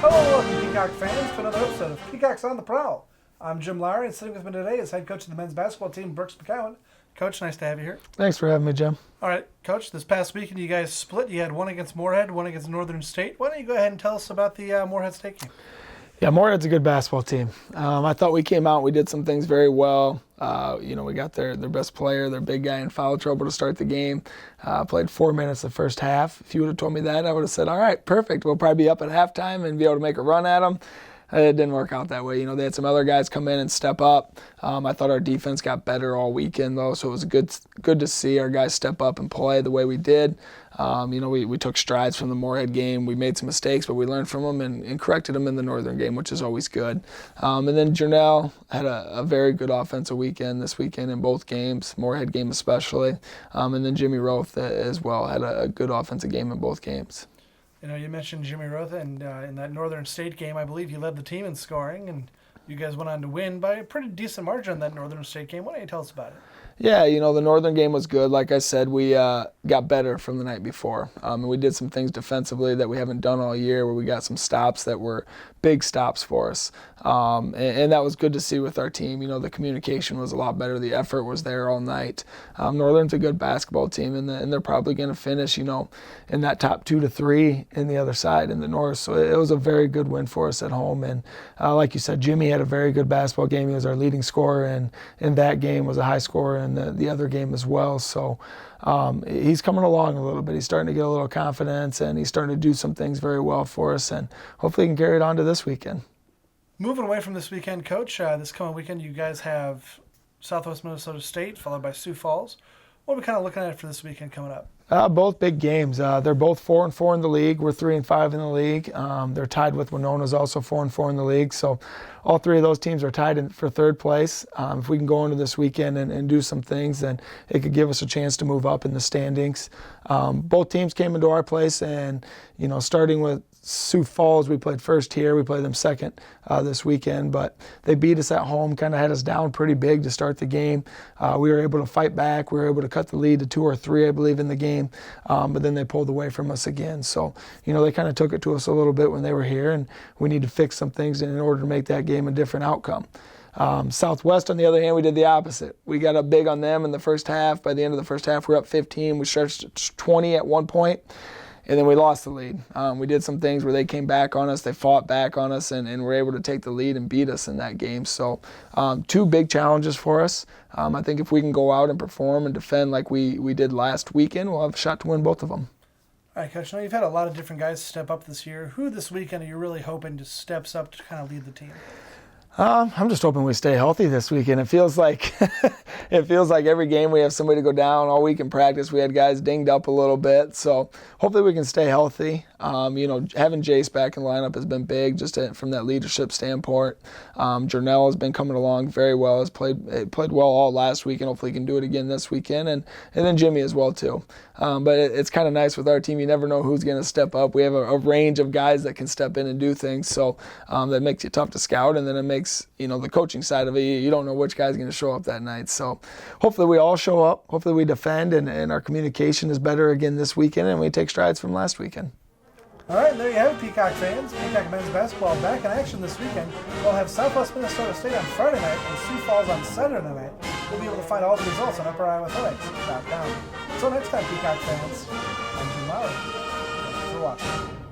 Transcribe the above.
Hello, welcome Peacock fans to another episode of Peacocks on the Prowl. I'm Jim Lowry, and sitting with me today is head coach of the men's basketball team, McKowen. Coach, nice to have you here. Thanks for having me, Jim. All right, Coach, this past weekend you guys split. You had one against Moorhead, one against Northern State. Why don't you go ahead and tell us about the Moorhead State game? Yeah, Moorhead's a good basketball team. I thought we came out, we did some things very well. We got their best player, their big guy in foul trouble to start the game. Played 4 minutes the first half. If you would have told me that, I would have said, all right, perfect. We'll probably be up at halftime and be able to make a run at them. It didn't work out that way. They had some other guys come in and step up. I thought our defense got better all weekend, though, so it was good to see our guys step up and play the way we did. We took strides from the Moorhead game. We made some mistakes, but we learned from them and corrected them in the Northern game, which is always good. And then Jernell had a very good offensive weekend this weekend in both games, Moorhead game especially. And then Jimmy Roth as well had a good offensive game in both games. You mentioned Jimmy Roth, and in that Northern State game, I believe you led the team in scoring, and you guys went on to win by a pretty decent margin in that Northern State game. Why don't you tell us about it? Yeah, the Northern game was good. Like I said, we got better from the night before. And we did some things defensively that we haven't done all year, where we got some stops that were big stops for us. And that was good to see with our team. The communication was a lot better. The effort was there all night. Northern's a good basketball team, and they're probably going to finish, in that top 2 to 3 in the other side in the North. So it was a very good win for us at home. And like you said, Jimmy had a very good basketball game. He was our leading scorer, and in that game was a high scorer in the other game as well. So he's coming along a little bit. He's starting to get a little confidence, and he's starting to do some things very well for us, and hopefully he can carry it on to this weekend. Moving away from this weekend, Coach, this coming weekend you guys have Southwest Minnesota State, followed by Sioux Falls. What are we kind of looking at for this weekend coming up? Both big games. They're both 4-4 in the league. We're 3-5 in the league. They're tied with Winona's also 4-4 in the league. So all three of those teams are tied for third place. If we can go into this weekend and do some things, then it could give us a chance to move up in the standings. Both teams came into our place, and starting with Sioux Falls, we played first here. We played them second this weekend, but they beat us at home, kind of had us down pretty big to start the game. We were able to fight back. We were able to cut the lead to 2 or 3, I believe, in the game, but then they pulled away from us again. So, they kind of took it to us a little bit when they were here, and we need to fix some things in order to make that game a different outcome. Southwest, on the other hand, we did the opposite. We got up big on them in the first half. By the end of the first half, we were up 15. We stretched 20 at one point. And then we lost the lead. We did some things where they came back on us, they fought back on us, and were able to take the lead and beat us in that game. So 2 big challenges for us. I think if we can go out and perform and defend like we did last weekend, we'll have a shot to win both of them. All right, Coach, now you've had a lot of different guys step up this year. Who this weekend are you really hoping just steps up to kind of lead the team? I'm just hoping we stay healthy this weekend. It feels like every game we have somebody go down. All week in practice we had guys dinged up a little bit. So hopefully we can stay healthy. Having Jace back in the lineup has been big just from that leadership standpoint. Jernell has been coming along very well. Has played well all last week, and hopefully he can do it again this weekend. And then Jimmy as well too. But it's kind of nice with our team. You never know who's going to step up. We have a range of guys that can step in and do things. So that makes it tough to scout, and then it makes the coaching side of it, you don't know which guy's going to show up that night. So hopefully we all show up. Hopefully we defend, and our communication is better again this weekend, and we take strides from last weekend. All right, there you have it, Peacock fans. Peacock men's basketball back in action this weekend. We'll have Southwest Minnesota State on Friday night and Sioux Falls on Saturday night. We'll be able to find all the results on UpperIowaAthletics.com. Until next time, Peacock fans, I'm Jim Lowry. Thanks for watching.